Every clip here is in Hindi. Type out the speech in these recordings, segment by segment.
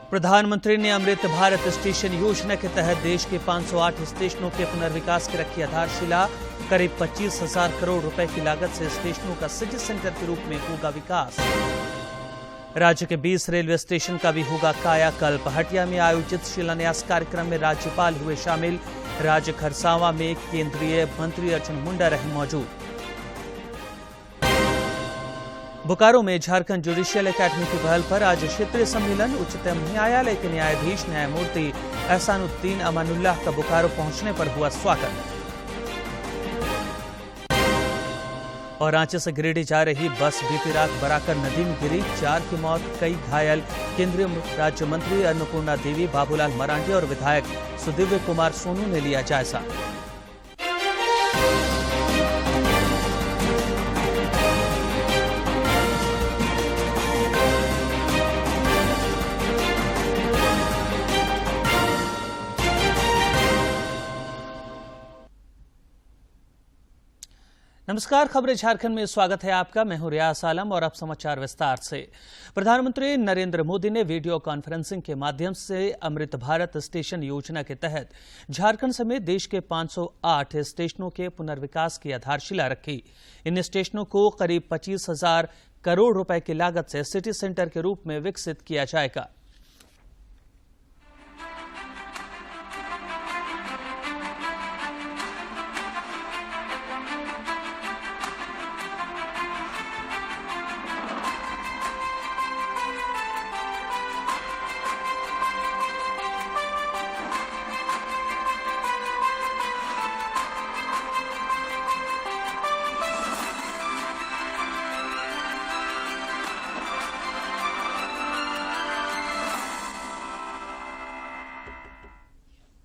प्रधानमंत्री ने अमृत भारत स्टेशन योजना के तहत देश के 508 स्टेशनों के पुनर्विकास की रखी आधारशिला। करीब 25,000 करोड़ रुपए की लागत से स्टेशनों का सिटी सेंटर के रूप में होगा विकास। राज्य के 20 रेलवे स्टेशन का भी होगा कायाकल्प। हटिया में आयोजित शिलान्यास कार्यक्रम में राज्यपाल हुए शामिल। राज्य खरसावां में केंद्रीय मंत्री अर्जुन मुंडा रहे मौजूद। बोकारो में झारखंड जुडिशियल एकेडमी की पहल पर आज क्षेत्रीय सम्मेलन। उच्चतम न्यायालय के न्यायाधीश न्यायमूर्ति एहसानुद्दीन अमानुल्लाह का बोकारो पहुंचने पर हुआ स्वागत। और रांची से गिरिडीह जा रही बस बीती रात बराकर नदी में गिरी, 4 की मौत, कई घायल। केंद्रीय राज्य मंत्री अन्नपूर्णा देवी, बाबूलाल मरांडी और विधायक सुदिव्य कुमार सोनू ने लिया जायजा। नमस्कार, खबरें झारखंड में स्वागत है आपका। मैं हूं रियाज आलम और अब समाचार विस्तार से। प्रधानमंत्री नरेंद्र मोदी ने वीडियो कॉन्फ्रेंसिंग के माध्यम से अमृत भारत स्टेशन योजना के तहत झारखंड समेत देश के 508 स्टेशनों के पुनर्विकास की आधारशिला रखी। इन स्टेशनों को करीब 25,000 करोड़ रुपए की लागत से सिटी सेंटर के रूप में विकसित किया जाएगा।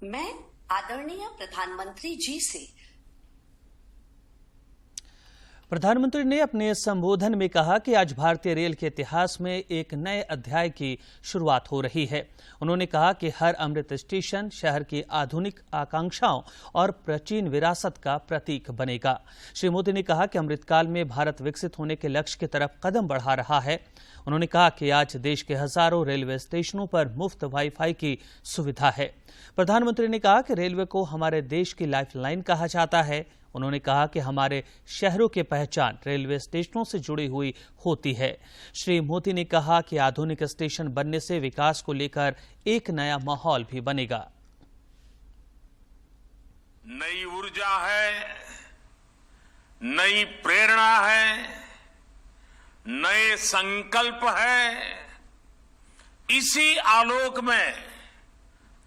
मैं आदरणीय प्रधानमंत्री जी से। प्रधानमंत्री ने अपने संबोधन में कहा कि आज भारतीय रेल के इतिहास में एक नए अध्याय की शुरुआत हो रही है। उन्होंने कहा कि हर अमृत स्टेशन शहर की आधुनिक आकांक्षाओं और प्राचीन विरासत का प्रतीक बनेगा। श्री मोदी ने कहा कि अमृतकाल में भारत विकसित होने के लक्ष्य की तरफ कदम बढ़ा रहा है। उन्होंने कहा कि आज देश के हजारों रेलवे स्टेशनों पर मुफ्त वाईफाई की सुविधा है। प्रधानमंत्री ने कहा कि रेलवे को हमारे देश की लाइफलाइन कहा जाता है। उन्होंने कहा कि हमारे शहरों की पहचान रेलवे स्टेशनों से जुड़ी हुई होती है। श्री मोदी ने कहा कि आधुनिक स्टेशन बनने से विकास को लेकर एक नया माहौल भी बनेगा। नई ऊर्जा है, नई प्रेरणा है, नए संकल्प है। इसी आलोक में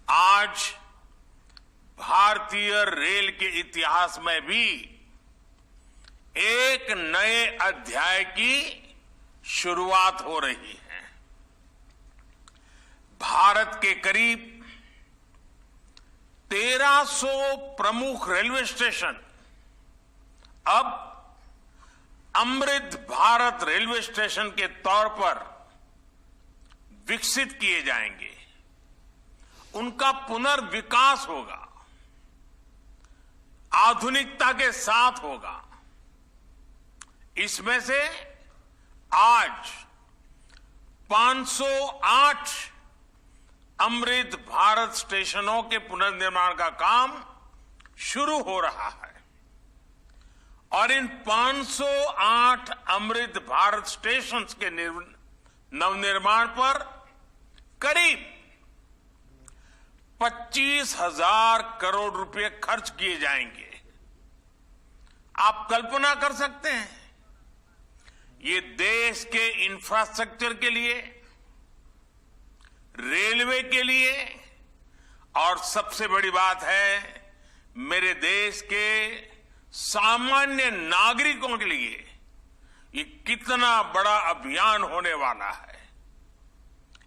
आज भारतीय रेल के इतिहास में भी एक नए अध्याय की शुरुआत हो रही है। भारत के करीब 1300 प्रमुख रेलवे स्टेशन अब अमृत भारत रेलवे स्टेशन के तौर पर विकसित किए जाएंगे। उनका पुनर्विकास होगा, आधुनिकता के साथ होगा। इसमें से आज 508 अमृत भारत स्टेशनों के पुनर्निर्माण का काम शुरू हो रहा है और इन 508 अमृत भारत स्टेशन के नवनिर्माण पर करीब 25,000 करोड़ रुपए खर्च किए जाएंगे। आप कल्पना कर सकते हैं, ये देश के इंफ्रास्ट्रक्चर के लिए, रेलवे के लिए और सबसे बड़ी बात है मेरे देश के सामान्य नागरिकों के लिए ये कितना बड़ा अभियान होने वाला है।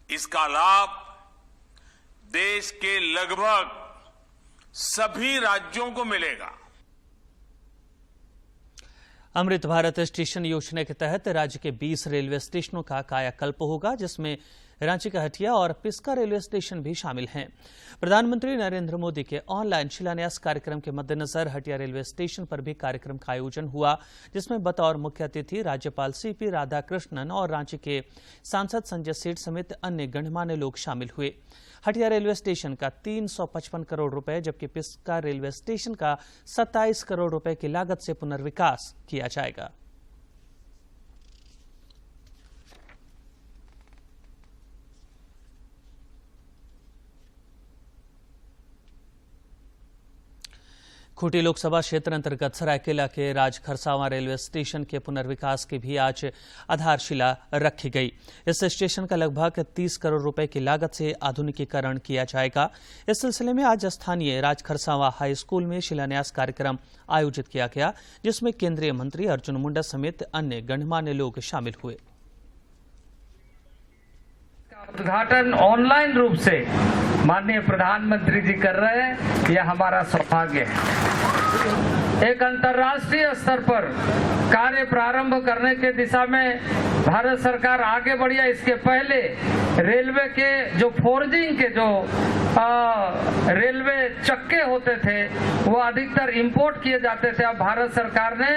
इसका लाभ देश के लगभग सभी राज्यों को मिलेगा। अमृत भारत स्टेशन योजना के तहत राज्य के 20 रेलवे स्टेशनों का कायाकल्प होगा, जिसमें रांची का हटिया और पिस्का रेलवे स्टेशन भी शामिल हैं। प्रधानमंत्री नरेंद्र मोदी के ऑनलाइन शिलान्यास कार्यक्रम के मद्देनजर हटिया रेलवे स्टेशन पर भी कार्यक्रम का आयोजन हुआ, जिसमें बतौर मुख्य अतिथि राज्यपाल सीपी राधाकृष्णन और रांची के सांसद संजय सेठ समेत अन्य गणमान्य लोग शामिल हुए। हटिया रेलवे स्टेशन का 355 करोड़ रुपए जबकि पिस्का रेलवे स्टेशन का 27 करोड़ रुपए की लागत से पुनर्विकास किया जाएगा। खूंटी लोकसभा क्षेत्र अंतर्गत सरायकेला के राजखरसावा रेलवे स्टेशन के पुनर्विकास की भी आज आधारशिला रखी गई। इस स्टेशन का लगभग 30 करोड़ रुपए की लागत से आधुनिकीकरण किया जाएगा। इस सिलसिले में आज स्थानीय राजखरसावा हाई स्कूल में शिलान्यास कार्यक्रम आयोजित किया गया, जिसमें केंद्रीय मंत्री अर्जुन मुंडा समेत अन्य गणमान्य लोग शामिल हुए। उद्घाटन ऑनलाइन रूप से माननीय प्रधानमंत्री जी कर रहे हैं, यह हमारा सौभाग्य है। एक अंतर्राष्ट्रीय स्तर पर कार्य प्रारंभ करने के दिशा में भारत सरकार आगे बढ़ी है। इसके पहले रेलवे के जो फोर्जिंग के जो रेलवे चक्के होते थे वो अधिकतर इंपोर्ट किए जाते थे। अब भारत सरकार ने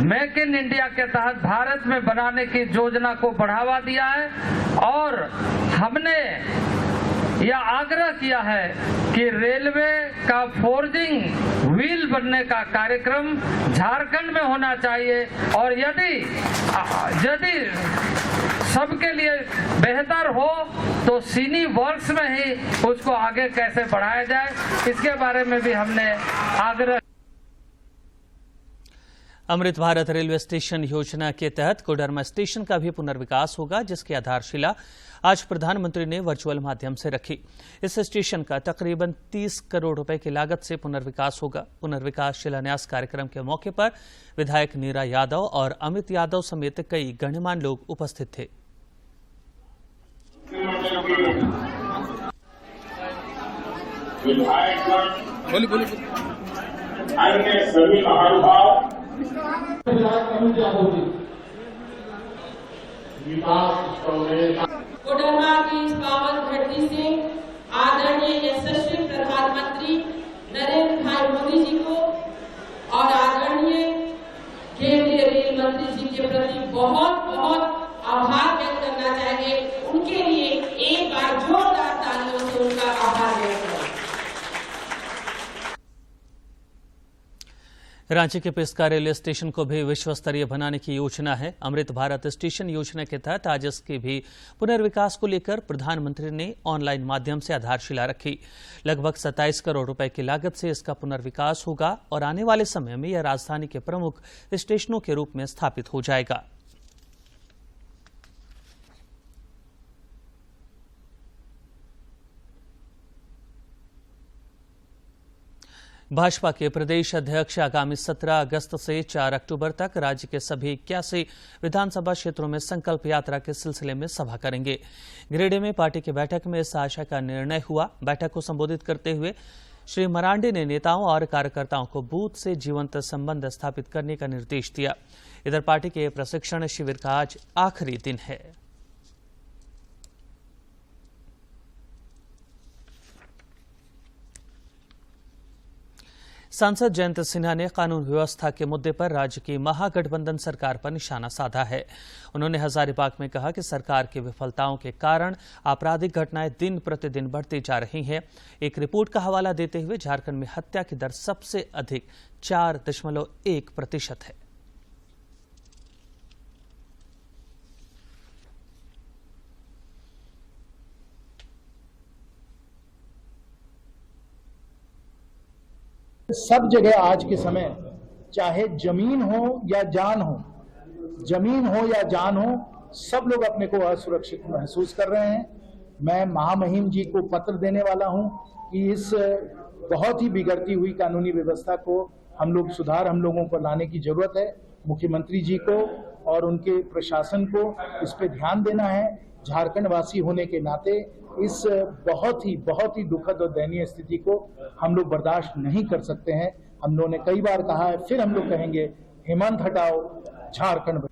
मेक इन इंडिया के तहत भारत में बनाने की योजना को बढ़ावा दिया है और हमने यह आग्रह किया है कि रेलवे का फोर्जिंग व्हील बनने का कार्यक्रम झारखंड में होना चाहिए और यदि सबके लिए बेहतर हो तो सीनी वर्क्स में ही उसको आगे कैसे बढ़ाया जाए, इसके बारे में भी हमने आग्रह। अमृत भारत रेलवे स्टेशन योजना के तहत कोडरमा स्टेशन का भी पुनर्विकास होगा, जिसकी आधारशिला आज प्रधानमंत्री ने वर्चुअल माध्यम से रखी। इस स्टेशन का तकरीबन 30 करोड़ रुपए की लागत से पुनर्विकास होगा। पुनर्विकास शिलान्यास कार्यक्रम के मौके पर विधायक नीरा यादव और अमित यादव समेत कई गणमान्य लोग उपस्थित थे। सभी महानुभाव कोडरमा की इस पावन धरती से आदरणीय यशस्वी प्रधानमंत्री नरेंद्र भाई मोदी जी को और आदरणीय केंद्रीय रेल मंत्री जी के प्रति बहुत बहुत आभार व्यक्त करना चाहिए। उनके लिए एक बार जोरदार तालियों से उनका आभार व्यक्त करें। रांची के पिस्का रेलवे स्टेशन को भी विश्व स्तरीय बनाने की योजना है। अमृत भारत स्टेशन योजना के तहत आज इसके भी पुनर्विकास को लेकर प्रधानमंत्री ने ऑनलाइन माध्यम से आधारशिला रखी। लगभग 27 करोड़ रुपए की लागत से इसका पुनर्विकास होगा और आने वाले समय में यह राजधानी के प्रमुख स्टेशनों के रूप में स्थापित हो जाएगा। भाजपा के प्रदेश अध्यक्ष आगामी 17 अगस्त से 4 अक्टूबर तक राज्य के सभी 81 विधानसभा क्षेत्रों में संकल्प यात्रा के सिलसिले में सभा करेंगे। गिरिडीह में पार्टी की बैठक में इस आशय का निर्णय हुआ। बैठक को संबोधित करते हुए श्री मरांडी ने नेताओं और कार्यकर्ताओं को बूथ से जीवंत संबंध स्थापित करने का निर्देश दिया। इधर पार्टी के प्रशिक्षण शिविर का आज आखिरी दिन है। सांसद जयंत सिन्हा ने कानून व्यवस्था के मुद्दे पर राज्य की महागठबंधन सरकार पर निशाना साधा है। उन्होंने हजारीबाग में कहा कि सरकार की विफलताओं के कारण आपराधिक घटनाएं दिन प्रतिदिन बढ़ती जा रही हैं। एक रिपोर्ट का हवाला देते हुए झारखंड में हत्या की दर सबसे अधिक 4.1% है। सब जगह आज के समय चाहे जमीन हो या जान हो, जमीन हो या जान हो, सब लोग अपने को असुरक्षित महसूस कर रहे हैं। मैं महामहिम जी को पत्र देने वाला हूं कि इस बहुत ही बिगड़ती हुई कानूनी व्यवस्था को हम लोगों को लाने की जरूरत है। मुख्यमंत्री जी को और उनके प्रशासन को इस पे ध्यान देना है। झारखंड वासी होने के नाते इस बहुत ही दुखद और दयनीय स्थिति को हम लोग बर्दाश्त नहीं कर सकते हैं। हम लोगों ने कई बार कहा है, फिर हम लोग कहेंगे, हेमंत हटाओ, झारखंड।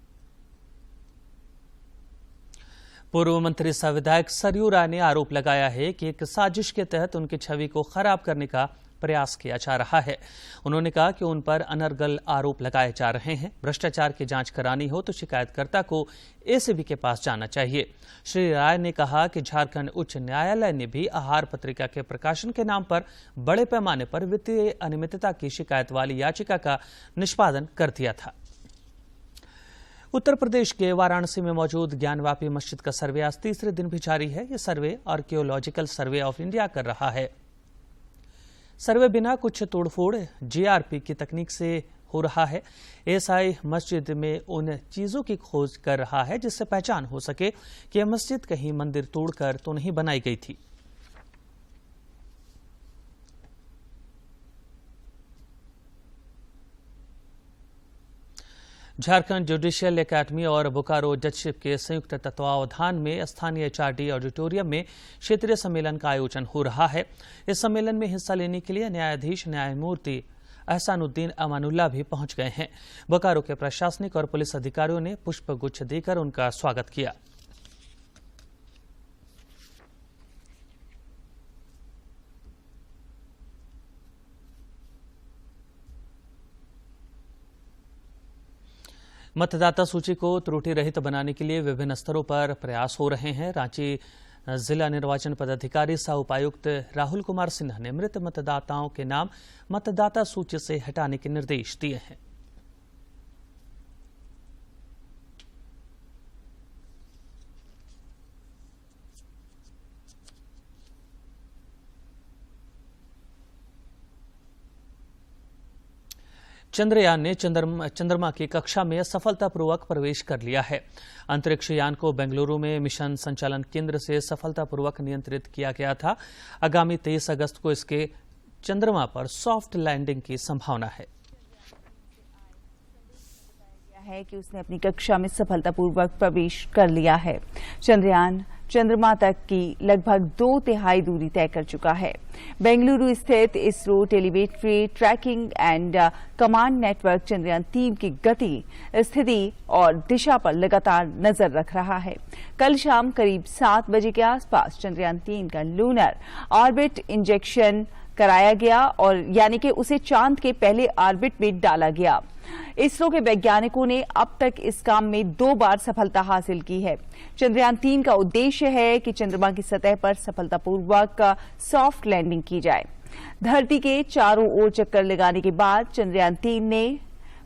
पूर्व मंत्री सह विधायक सरयू राय ने आरोप लगाया है कि एक साजिश के तहत उनकी छवि को खराब करने का प्रयास किया जा रहा है। उन्होंने कहा कि उन पर अनर्गल आरोप लगाए जा रहे हैं। भ्रष्टाचार की जांच करानी हो तो शिकायतकर्ता को एसीबी के पास जाना चाहिए। श्री राय ने कहा कि झारखंड उच्च न्यायालय ने भी आहार पत्रिका के प्रकाशन के नाम पर बड़े पैमाने पर वित्तीय अनियमितता की शिकायत वाली याचिका का निष्पादन कर दिया था। उत्तर प्रदेश के वाराणसी में मौजूद ज्ञानवापी मस्जिद का सर्वे आज तीसरे दिन भी जारी है। यह सर्वे आर्कियोलॉजिकल सर्वे ऑफ इंडिया कर रहा है। सर्वे बिना कुछ तोड़फोड़ जीआरपी की तकनीक से हो रहा है। एएसआई मस्जिद में उन चीजों की खोज कर रहा है जिससे पहचान हो सके कि यह मस्जिद कहीं मंदिर तोड़कर तो नहीं बनाई गई थी। झारखंड जुडिशियल एकेडमी और बोकारो जजशिप के संयुक्त तत्वावधान में स्थानीय एचआरडी ऑडिटोरियम में क्षेत्रीय सम्मेलन का आयोजन हो रहा है। इस सम्मेलन में हिस्सा लेने के लिए न्यायाधीश न्यायमूर्ति एहसानुद्दीन अमानुल्लाह भी पहुंच गए हैं। बोकारो के प्रशासनिक और पुलिस अधिकारियों ने पुष्पगुच्छ देकर उनका स्वागत किया। मतदाता सूची को त्रुटि रहित बनाने के लिए विभिन्न स्तरों पर प्रयास हो रहे हैं। रांची जिला निर्वाचन पदाधिकारी सह उपायुक्त राहुल कुमार सिन्हा ने मृत मतदाताओं के नाम मतदाता सूची से हटाने के निर्देश दिए हैं। चंद्रयान ने चंद्रमा की कक्षा में सफलतापूर्वक प्रवेश कर लिया है। अंतरिक्ष यान को बेंगलुरु में मिशन संचालन केंद्र से सफलतापूर्वक नियंत्रित किया गया था। आगामी 23 अगस्त को इसके चंद्रमा पर सॉफ्ट लैंडिंग की संभावना है। कि उसने अपनी कक्षा में सफलतापूर्वक प्रवेश कर लिया है। चंद्रयान चंद्रमा तक की लगभग 2/3 दूरी तय कर चुका है। बेंगलुरु स्थित ISRO telemetry tracking and command network Chandrayaan 3 की गति, स्थिति और दिशा पर लगातार नजर रख रहा है। कल शाम करीब 7 बजे के आसपास चंद्रयान 3 का लूनर ऑर्बिट इंजेक्शन कराया गया और यानी कि उसे चांद के पहले ऑर्बिट में डाला गया। इसरो के वैज्ञानिकों ने अब तक इस काम में 2 बार सफलता हासिल की है। चंद्रयान 3 का उद्देश्य है कि चंद्रमा की सतह पर सफलतापूर्वक सॉफ्ट लैंडिंग की जाए। धरती के चारों ओर चक्कर लगाने के बाद चंद्रयान 3 ने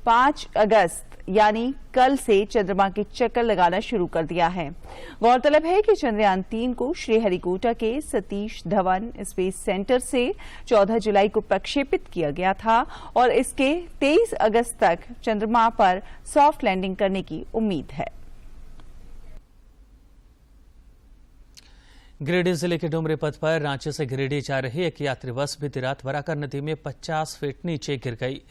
5 अगस्त यानी कल से चंद्रमा के चक्कर लगाना शुरू कर दिया है। गौरतलब है कि चंद्रयान 3 को श्रीहरिकोटा के सतीश धवन स्पेस सेंटर से 14 जुलाई को प्रक्षेपित किया गया था और इसके 23 अगस्त तक चंद्रमा पर सॉफ्ट लैंडिंग करने की उम्मीद है। गिरिडीह जिले के डुमरी पथ पर रांची से गिरिडीह जा रही एक यात्री बस बीती रात बराकर नदी में 50 फीट नीचे गिर गई,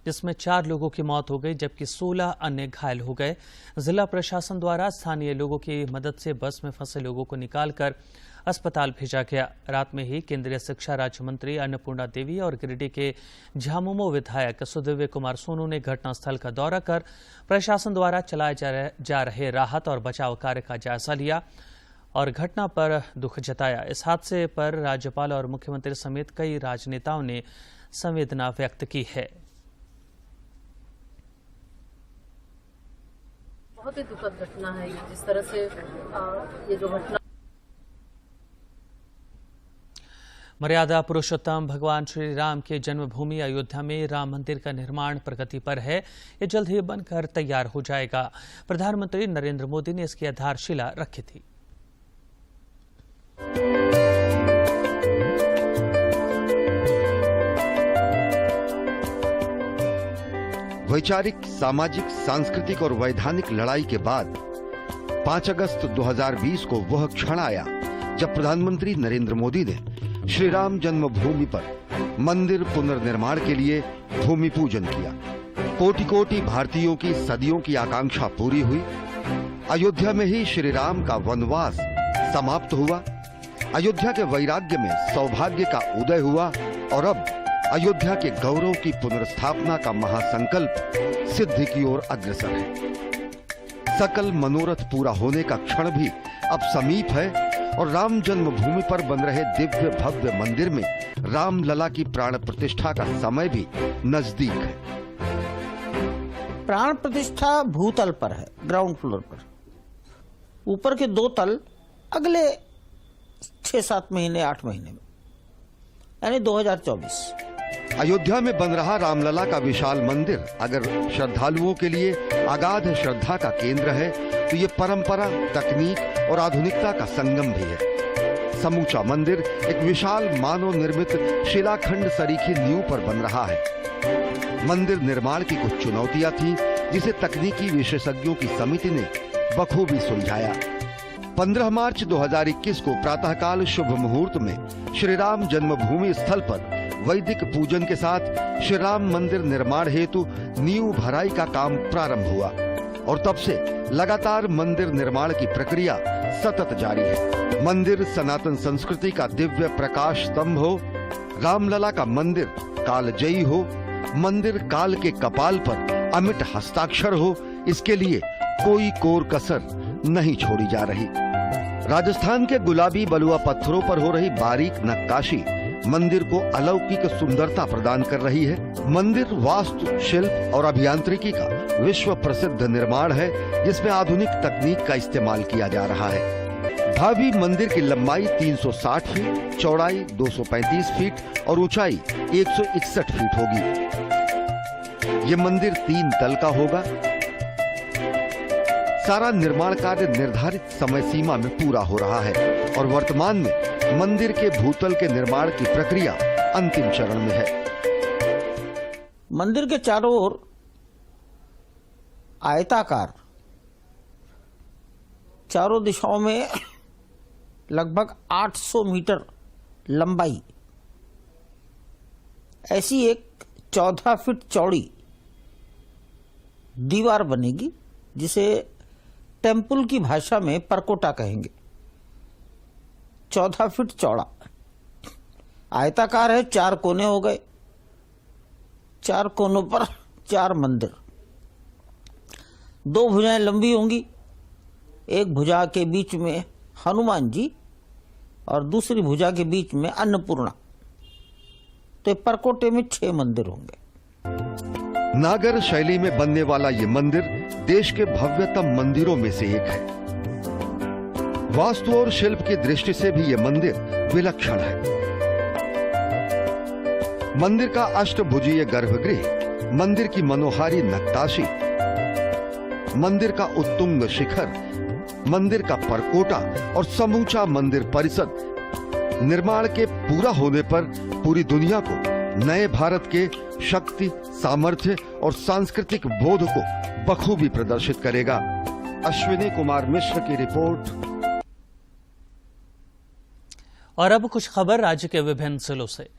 जिसमें 4 लोगों की मौत हो गई जबकि 16 अन्य घायल हो गए। जिला प्रशासन द्वारा स्थानीय लोगों की मदद से बस में फंसे लोगों को निकालकर अस्पताल भेजा गया। रात में ही केंद्रीय शिक्षा राज्य मंत्री अन्नपूर्णा देवी और गिरिडीह के झामुमो विधायक सुदिव्य कुमार सोनू ने घटनास्थल का दौरा कर प्रशासन द्वारा चलाए जा रहे राहत और बचाव कार्य का जायजा लिया और घटना पर दुख जताया। इस हादसे पर राज्यपाल और मुख्यमंत्री समेत कई राजनेताओं ने संवेदना व्यक्त की है। बहुत ही दुखद घटना है ये, जिस तरह से ये जो घटना। मर्यादा पुरुषोत्तम भगवान श्री राम के जन्मभूमि अयोध्या में राम मंदिर का निर्माण प्रगति पर है। ये जल्द ही बनकर तैयार हो जाएगा। प्रधानमंत्री नरेंद्र मोदी ने इसकी आधारशिला रखी थी। वैचारिक, सामाजिक, सांस्कृतिक और वैधानिक लड़ाई के बाद 5 अगस्त 2020 को वह क्षण आया जब प्रधानमंत्री नरेंद्र मोदी ने श्री राम जन्मभूमि पर मंदिर पुनर्निर्माण के लिए भूमि पूजन किया। कोटि कोटि भारतीयों की सदियों की आकांक्षा पूरी हुई। अयोध्या में ही श्री राम का वनवास समाप्त हुआ। अयोध्या के वैराग्य में सौभाग्य का उदय हुआ और अब अयोध्या के गौरव की पुनर्स्थापना का महासंकल्प सिद्धि की ओर अग्रसर है। सकल मनोरथ पूरा होने का क्षण भी अब समीप है और राम जन्मभूमि पर बन रहे दिव्य भव्य मंदिर में रामलला की प्राण प्रतिष्ठा का समय भी नजदीक है। प्राण प्रतिष्ठा भूतल पर है, ग्राउंड फ्लोर पर। ऊपर के 2 तल अगले 6-7 महीने 8 महीने में, यानी 2024। अयोध्या में बन रहा रामलला का विशाल मंदिर अगर श्रद्धालुओं के लिए अगाध श्रद्धा का केंद्र है तो ये परंपरा, तकनीक और आधुनिकता का संगम भी है। समूचा मंदिर एक विशाल मानव निर्मित शिलाखंड सरीखी नींव पर बन रहा है। मंदिर निर्माण की कुछ चुनौतियां थी जिसे तकनीकी विशेषज्ञों की समिति ने बखूबी सुलझाया। 15 मार्च 2021 को प्रातःकाल शुभ मुहूर्त में श्री राम जन्मभूमि स्थल पर वैदिक पूजन के साथ श्री राम मंदिर निर्माण हेतु नींव भराई का काम प्रारंभ हुआ और तब से लगातार मंदिर निर्माण की प्रक्रिया सतत जारी है। मंदिर सनातन संस्कृति का दिव्य प्रकाश स्तंभ हो, रामलला का मंदिर कालजयी हो, मंदिर काल के कपाल पर अमिट हस्ताक्षर हो, इसके लिए कोई कोर कसर नहीं छोड़ी जा रही। राजस्थान के गुलाबी बलुआ पत्थरों पर हो रही बारीक नक्काशी मंदिर को अलौकिक सुंदरता प्रदान कर रही है। मंदिर वास्तु, शिल्प और अभियांत्रिकी का विश्व प्रसिद्ध निर्माण है जिसमें आधुनिक तकनीक का इस्तेमाल किया जा रहा है। भावी मंदिर की लंबाई 360 फीट, चौड़ाई 235 फीट और ऊंचाई 161 फीट होगी। ये मंदिर 3 तल का होगा। सारा निर्माण कार्य निर्धारित समय सीमा में पूरा हो रहा है और वर्तमान में मंदिर के भूतल के निर्माण की प्रक्रिया अंतिम चरण में है। मंदिर के चारों ओर आयताकार, चारों दिशाओं में लगभग 800 मीटर लंबाई ऐसी एक 14 फीट चौड़ी दीवार बनेगी जिसे टेम्पल की भाषा में परकोटा कहेंगे। 14 फीट चौड़ा आयताकार है, 4 कोने हो गए, 4 कोनों पर 4 मंदिर। 2 भुजाएं लंबी होंगी, एक भुजा के बीच में हनुमान जी और दूसरी भुजा के बीच में अन्नपूर्णा। तो परकोटे में 6 मंदिर होंगे। नागर शैली में बनने वाला ये मंदिर देश के भव्यतम मंदिरों में से एक है। वास्तु और शिल्प की दृष्टि से भी ये मंदिर विलक्षण है। मंदिर का अष्टभुजीय गर्भगृह, मंदिर की मनोहारी नक्काशी, मंदिर का उत्तुंग शिखर, मंदिर का परकोटा और समूचा मंदिर परिसर निर्माण के पूरा होने पर पूरी दुनिया को नए भारत के शक्ति, सामर्थ्य और सांस्कृतिक बोध को बखूबी प्रदर्शित करेगा। अश्विनी कुमार मिश्र की रिपोर्ट। और अब कुछ खबर राज्य के विभिन्न जिलों से।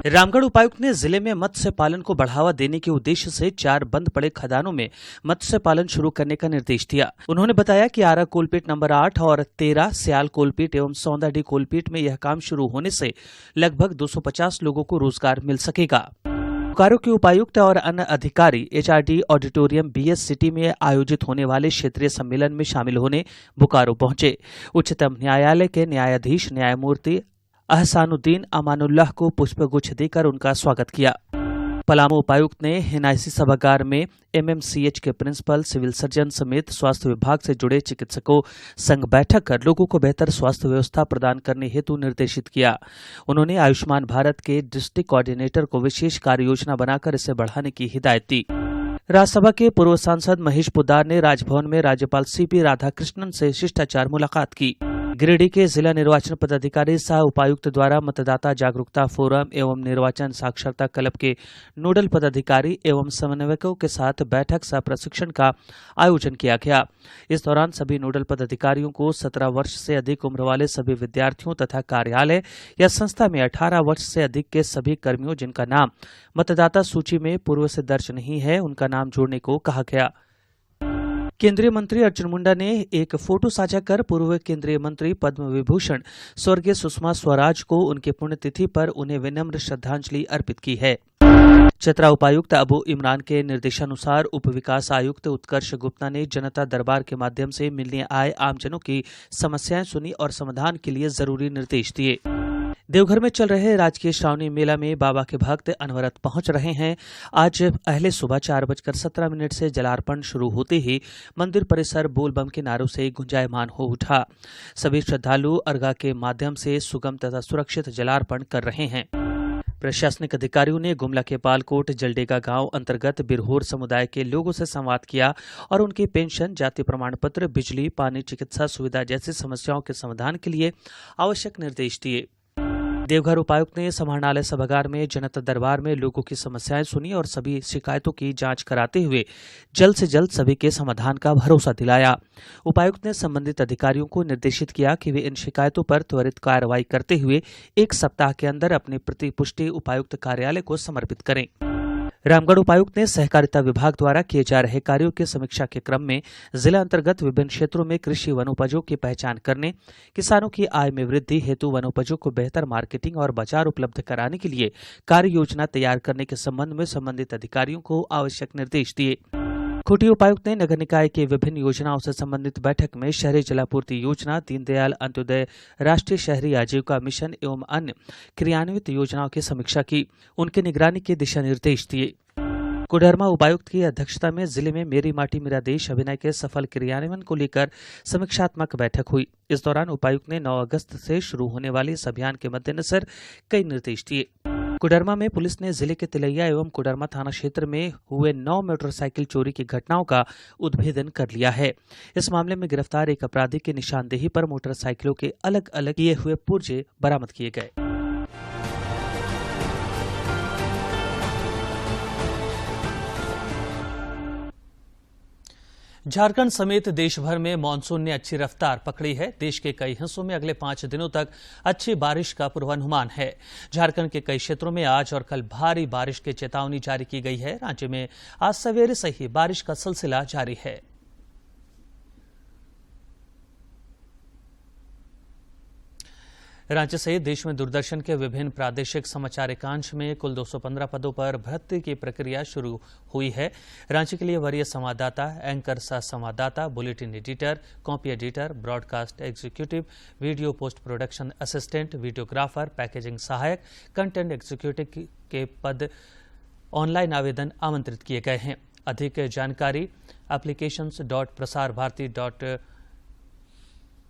रामगढ़ उपायुक्त ने जिले में मत्स्य पालन को बढ़ावा देने के उद्देश्य से 4 बंद पड़े खदानों में मत्स्य पालन शुरू करने का निर्देश दिया। उन्होंने बताया कि आरा कोलपीट नंबर 8 और 13 स्याल कोलपीट एवं सौंदाडी कोलपीट में यह काम शुरू होने से लगभग 250 लोगों को रोजगार मिल सकेगा। बोकारो के उपायुक्त और अन्य अधिकारी HRD ऑडिटोरियम BS सिटी में आयोजित होने वाले क्षेत्रीय सम्मेलन में शामिल होने बोकारो पहुंचे। उच्चतम न्यायालय के न्यायाधीश न्यायमूर्ति अहसानुद्दीन अमानुल्लाह को पुष्पगुच्छ देकर उनका स्वागत किया। पलामू उपायुक्त ने हिनाइसी सभागार में MMCH के प्रिंसिपल, सिविल सर्जन समेत स्वास्थ्य विभाग से जुड़े चिकित्सकों संग बैठक कर लोगों को बेहतर स्वास्थ्य व्यवस्था प्रदान करने हेतु निर्देशित किया। उन्होंने आयुष्मान भारत के डिस्ट्रिक्ट कोऑर्डिनेटर को विशेष कार्य योजना बनाकर इसे बढ़ाने की हिदायत दी। राज्यसभा के पूर्व सांसद महेश पोद्दार ने राजभवन में राज्यपाल CP राधाकृष्णन से शिष्टाचार मुलाकात की। गिरिडीह के जिला निर्वाचन पदाधिकारी सह उपायुक्त द्वारा मतदाता जागरूकता फोरम एवं निर्वाचन साक्षरता क्लब के नोडल पदाधिकारी एवं समन्वयकों के साथ बैठक सह प्रशिक्षण का आयोजन किया गया। इस दौरान सभी नोडल पदाधिकारियों को 17 वर्ष से अधिक उम्र वाले सभी विद्यार्थियों तथा कार्यालय या संस्था में 18 वर्ष से अधिक के सभी कर्मियों जिनका नाम मतदाता सूची में पूर्व से दर्ज नहीं है, उनका नाम जोड़ने को कहा गया। केंद्रीय मंत्री अर्जुन मुंडा ने एक फोटो साझा कर पूर्व केंद्रीय मंत्री पद्म विभूषण स्वर्गीय सुषमा स्वराज को उनके पुण्यतिथि पर उन्हें विनम्र श्रद्धांजलि अर्पित की है। चतरा उपायुक्त अबू इमरान के निर्देशानुसार उप विकास आयुक्त उत्कर्ष गुप्ता ने जनता दरबार के माध्यम से मिलने आए आमजनों की समस्याएं सुनी और समाधान के लिए जरूरी निर्देश दिए। देवघर में चल रहे राजकीय श्रावणी मेला में बाबा के भक्त अनवरत पहुंच रहे हैं। आज पहले सुबह 4:17 से जलार्पण शुरू होते ही मंदिर परिसर बोलबम के नारों से गुंजायमान हो उठा। सभी श्रद्धालु अर्घा के माध्यम से सुगम तथा सुरक्षित जलार्पण कर रहे हैं। प्रशासनिक अधिकारियों ने गुमला के पालकोट जलडेगा गांव अंतर्गत बिरहोर समुदाय के लोगों से संवाद किया और उनकी पेंशन, जाति प्रमाण पत्र, बिजली, पानी, चिकित्सा सुविधा जैसी समस्याओं के समाधान के लिए आवश्यक निर्देश दिए। देवघर उपायुक्त ने समाहरणालय सभागार में जनता दरबार में लोगों की समस्याएं सुनी और सभी शिकायतों की जांच कराते हुए जल्द से जल्द सभी के समाधान का भरोसा दिलाया। उपायुक्त ने संबंधित अधिकारियों को निर्देशित किया कि वे इन शिकायतों पर त्वरित कार्रवाई करते हुए 1 सप्ताह के अंदर अपनी प्रतिपुष्टि उपायुक्त कार्यालय को समर्पित करें। रामगढ़ उपायुक्त ने सहकारिता विभाग द्वारा किए जा रहे कार्यों की समीक्षा के क्रम में जिला अंतर्गत विभिन्न क्षेत्रों में कृषि वनोपजों की पहचान करने, किसानों की आय में वृद्धि हेतु वनोपजों को बेहतर मार्केटिंग और बाजार उपलब्ध कराने के लिए कार्य योजना तैयार करने के संबंध में संबंधित अधिकारियों को आवश्यक निर्देश दिए। खूंटी उपायुक्त ने नगर निकाय की विभिन्न योजनाओं से संबंधित बैठक में शहरी जलापूर्ति योजना, दीनदयाल अंत्योदय राष्ट्रीय शहरी आजीविका मिशन एवं अन्य क्रियान्वित योजनाओं की समीक्षा की। उनकी निगरानी के दिशा निर्देश दिए। कोडरमा उपायुक्त की अध्यक्षता में जिले में मेरी माटी मेरा देश अभियान के सफल क्रियान्वयन को लेकर समीक्षात्मक बैठक हुई। इस दौरान उपायुक्त ने 9 अगस्त से शुरू होने वाले इस अभियान के मद्देनजर कई निर्देश दिए। कोडरमा में पुलिस ने जिले के तिलैया एवं कोडरमा थाना क्षेत्र में हुए 9 मोटरसाइकिल चोरी की घटनाओं का उद्भेदन कर लिया है। इस मामले में गिरफ्तार एक अपराधी की निशानदेही पर मोटरसाइकिलों के अलग अलग किए हुए पुर्जे बरामद किए गए। झारखंड समेत देश भर में मानसून ने अच्छी रफ्तार पकड़ी है। देश के कई हिस्सों में अगले 5 दिनों तक अच्छी बारिश का पूर्वानुमान है। झारखंड के कई क्षेत्रों में आज और कल भारी बारिश की चेतावनी जारी की गई है। राज्य में आज सवेरे से ही बारिश का सिलसिला जारी है। रांची सहित देश में दूरदर्शन के विभिन्न प्रादेशिक समाचार एकांश में कुल 215 पदों पर भर्ती की प्रक्रिया शुरू हुई है। रांची के लिए वरीय संवाददाता, एंकर सह संवाददाता, bulletin editor, copy editor, broadcast executive, video post production assistant, videographer, packaging सहायक, कंटेंट एग्जीक्यूटिव के पद ऑनलाइन आवेदन आमंत्रित किए गए हैं। अधिक जानकारी applications.prasarbharati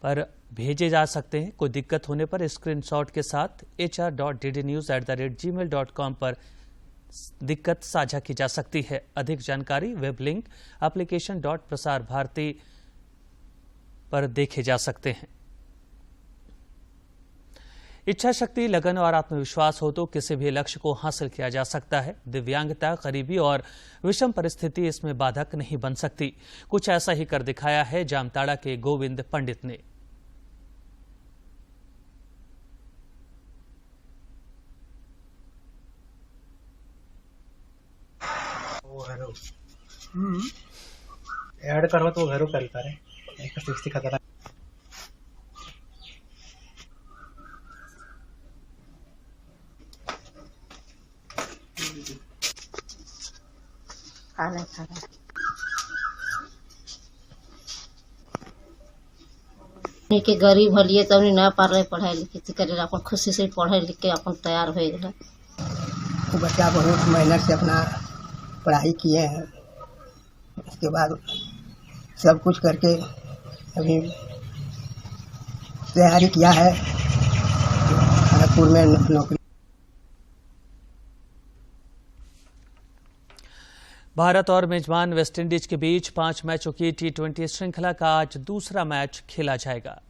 पर भेजे जा सकते हैं। कोई दिक्कत होने पर स्क्रीनशॉट के साथ hr.ddnews@gmail.com पर दिक्कत साझा की जा सकती है। अधिक जानकारी वेब लिंक application.prasarbharati पर देखे जा सकते हैं। इच्छा शक्ति, लगन और आत्मविश्वास हो तो किसी भी लक्ष्य को हासिल किया जा सकता है। दिव्यांगता, गरीबी और विषम परिस्थिति इसमें बाधक नहीं बन सकती। कुछ ऐसा ही कर दिखाया है जामताड़ा के गोविंद पंडित ने। ऐड करवा तो घरों करता है एक स्थिति खतरा खाना के गरीब हलिए तब तो ना पार पढ़ाई लिखे करे अपन खुशी से पढ़े लिख के अपन तैयार हो गए। बच्चा बहुत मेहनत से अपना पढ़ाई किए हैं, उसके बाद सब कुछ करके अभी तैयारी किया है खड़गपुर में नौकरी। भारत और मेजबान वेस्टइंडीज के बीच 5 मैचों की T20 श्रृंखला का आज दूसरा मैच खेला जाएगा।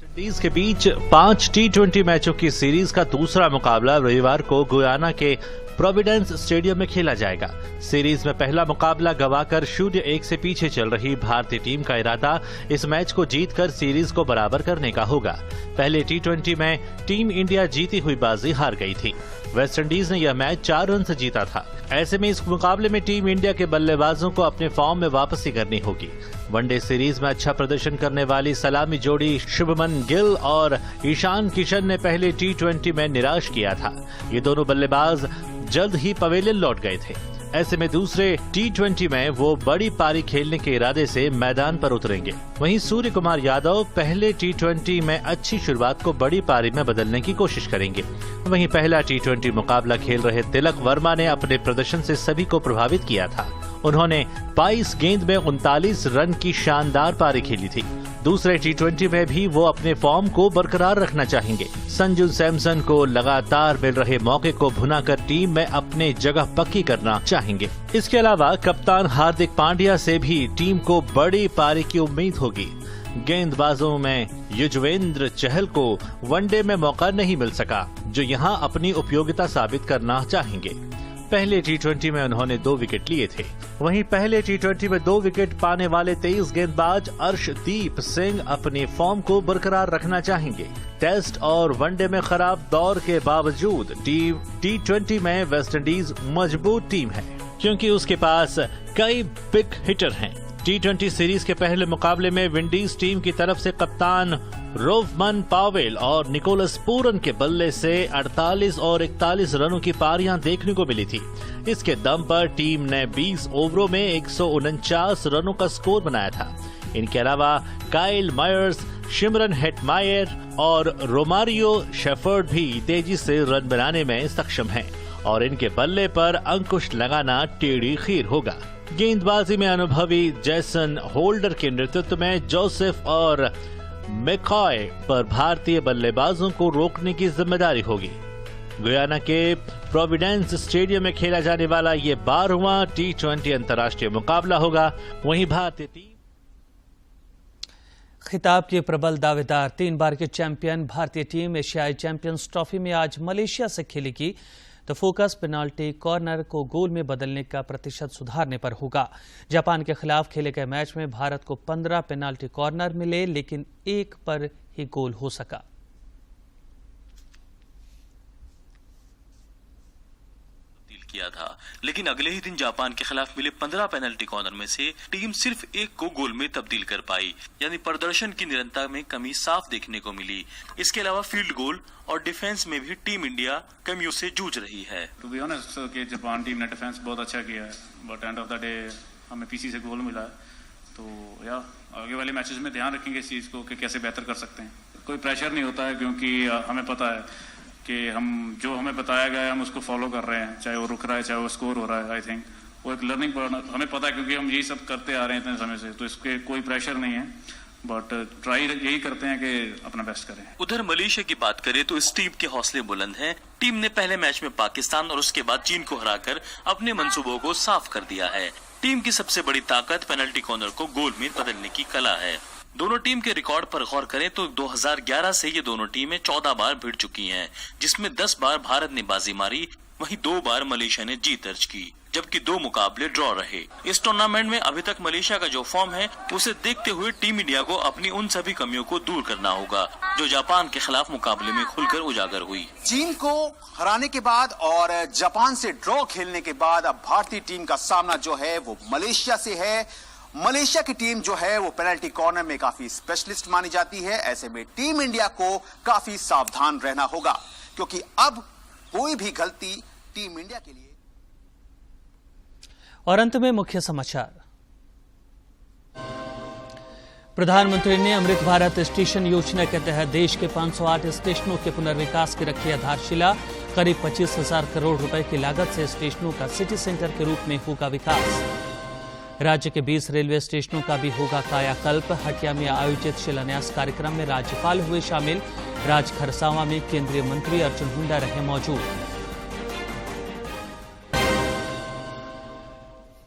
वेस्टइंडीज के बीच 5 T20 मैचों की सीरीज का दूसरा मुकाबला रविवार को गुयाना के प्रोविडेंस स्टेडियम में खेला जाएगा। सीरीज में पहला मुकाबला गंवाकर 0-1 से पीछे चल रही भारतीय टीम का इरादा इस मैच को जीतकर सीरीज को बराबर करने का होगा। पहले T20 में टीम इंडिया जीती हुई बाजी हार गई थी। वेस्टइंडीज ने यह मैच 4 रन से जीता था। ऐसे में इस मुकाबले में टीम इंडिया के बल्लेबाजों को अपने फॉर्म में वापसी करनी होगी। वनडे सीरीज में अच्छा प्रदर्शन करने वाली सलामी जोड़ी शुभमन गिल और ईशान किशन ने पहले T20 में निराश किया था। ये दोनों बल्लेबाज जल्द ही पवेलियन लौट गए थे। ऐसे में दूसरे T20 में वो बड़ी पारी खेलने के इरादे से मैदान पर उतरेंगे। वहीं सूर्य कुमार यादव पहले T20 में अच्छी शुरुआत को बड़ी पारी में बदलने की कोशिश करेंगे। वहीं पहला T20 मुकाबला खेल रहे तिलक वर्मा ने अपने प्रदर्शन से सभी को प्रभावित किया था। उन्होंने 22 गेंद में 39 रन की शानदार पारी खेली थी। दूसरे T20 में भी वो अपने फॉर्म को बरकरार रखना चाहेंगे। संजू सैमसन को लगातार मिल रहे मौके को भुनाकर टीम में अपने जगह पक्की करना चाहेंगे। इसके अलावा कप्तान हार्दिक पांड्या से भी टीम को बड़ी पारी की उम्मीद होगी। गेंदबाजों में युजवेंद्र चहल को वनडे में मौका नहीं मिल सका, जो यहां अपनी उपयोगिता साबित करना चाहेंगे। पहले T20 में उन्होंने 2 विकेट लिए थे। वहीं पहले T20 में 2 विकेट पाने वाले तेज गेंदबाज अर्शदीप सिंह अपनी फॉर्म को बरकरार रखना चाहेंगे। टेस्ट और वनडे में खराब दौर के बावजूद टीम T20 में वेस्टइंडीज मजबूत टीम है, क्योंकि उसके पास कई बिग हिटर हैं। T20 सीरीज के पहले मुकाबले में विंडीज टीम की तरफ से कप्तान रोवमन पावेल और निकोलस पूरन के बल्ले से 48 और 41 रनों की पारियां देखने को मिली थी। इसके दम पर टीम ने 20 ओवरों में 149 रनों का स्कोर बनाया था। इनके अलावा काइल मायर्स, शिमरन हेटमायर और रोमारियो शेफर्ड भी तेजी से रन बनाने में सक्षम हैं और इनके बल्ले पर अंकुश लगाना टेढ़ी खीर होगा। गेंदबाजी में अनुभवी जैसन होल्डर के नेतृत्व में जोसेफ और मैकॉय पर भारतीय बल्लेबाजों को रोकने की जिम्मेदारी होगी। गुयाना के प्रोविडेंस स्टेडियम में खेला जाने वाला ये 12वां T20 अंतर्राष्ट्रीय मुकाबला होगा। वहीं भारतीय टीम खिताब के प्रबल दावेदार 3 बार के चैंपियन भारतीय टीम एशियाई चैंपियंस ट्रॉफी में आज मलेशिया से खेलेगी। तो फोकस पेनाल्टी कॉर्नर को गोल में बदलने का प्रतिशत सुधारने पर होगा। जापान के खिलाफ खेले गए मैच में भारत को 15 पेनाल्टी कॉर्नर मिले, लेकिन 1 पर ही गोल हो सका। किया था, लेकिन अगले ही दिन जापान के खिलाफ मिले 15 पेनल्टी कॉर्नर में से टीम सिर्फ 1 को गोल में तब्दील कर पाई, यानी प्रदर्शन की निरंतरता में कमी साफ देखने को मिली। इसके अलावा फील्ड गोल और डिफेंस में भी टीम इंडिया कमियों से जूझ रही है। टू बी ऑनेस्ट कि जापान टीम ने डिफेंस बहुत अच्छा किया है, but end of the day हमें पीसी से गोल मिला है। तो या आगे वाले मैचेस में ध्यान रखेंगे इस चीज़ को कि कैसे बेहतर कर सकते हैं। कोई प्रेशर नहीं होता है, क्योंकि हमें पता है कि हम जो हमें बताया गया है हम उसको फॉलो कर रहे हैं, चाहे वो रुक रहा है चाहे वो स्कोर हो रहा है। आई थिंक वो एक लर्निंग हमें पता है, क्योंकि हम यही सब करते आ रहे हैं इतने समय से, तो इसके कोई प्रेशर नहीं है, बट ट्राई यही करते हैं कि अपना बेस्ट करें। उधर मलेशिया की बात करें तो इस टीम के हौसले बुलंद हैं। टीम ने पहले मैच में पाकिस्तान और उसके बाद चीन को हराकर अपने मंसूबों को साफ कर दिया है। टीम की सबसे बड़ी ताकत पेनल्टी कॉर्नर को गोल में बदलने की कला है। दोनों टीम के रिकॉर्ड पर गौर करें तो 2011 से ये दोनों टीमें 14 बार भिड़ चुकी हैं, जिसमें 10 बार भारत ने बाजी मारी, वहीं 2 बार मलेशिया ने जीत दर्ज की, जबकि 2 मुकाबले ड्रॉ रहे। इस टूर्नामेंट में अभी तक मलेशिया का जो फॉर्म है उसे देखते हुए टीम इंडिया को अपनी उन सभी कमियों को दूर करना होगा जो जापान के खिलाफ मुकाबले में खुलकर उजागर हुई। चीन को हराने के बाद और जापान से ड्रॉ खेलने के बाद अब भारतीय टीम का सामना जो है वो मलेशिया से है। मलेशिया की टीम जो है वो पेनल्टी कॉर्नर में काफी स्पेशलिस्ट मानी जाती है। ऐसे में टीम इंडिया को काफी सावधान रहना होगा, क्योंकि अब कोई भी गलती टीम इंडिया के लिए। और अंत में मुख्य समाचार। प्रधानमंत्री ने अमृत भारत स्टेशन योजना के तहत देश के 508 स्टेशनों के पुनर्विकास की रखी आधारशिला। करीब 25,000 करोड़ रुपए की लागत से स्टेशनों का सिटी सेंटर के रूप में होगा विकास। राज्य के 20 रेलवे स्टेशनों का भी होगा कायाकल्प। हटिया में आयोजित शिलान्यास कार्यक्रम में राज्यपाल हुए शामिल। राज खरसावां में केंद्रीय मंत्री अर्जुन मुंडा रहे मौजूद।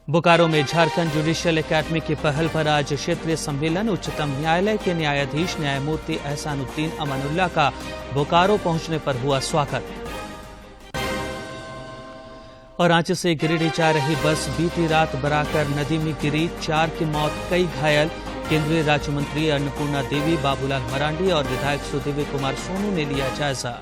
बोकारो में झारखंड जुडिशियल एकेडमी की पहल पर आज क्षेत्रीय सम्मेलन। उच्चतम न्यायालय के न्यायाधीश न्यायमूर्ति एहसानुद्दीन अमानुल्लाह का बोकारो पहुंचने पर हुआ स्वागत। और रांची से गिरिडीह जा रही बस बीती रात बराकर नदी में गिरी, 4 की मौत, कई घायल। केंद्रीय राज्य मंत्री अन्नपूर्णा देवी, बाबूलाल मरांडी और विधायक सुदेवी कुमार सोनू ने लिया जायजा।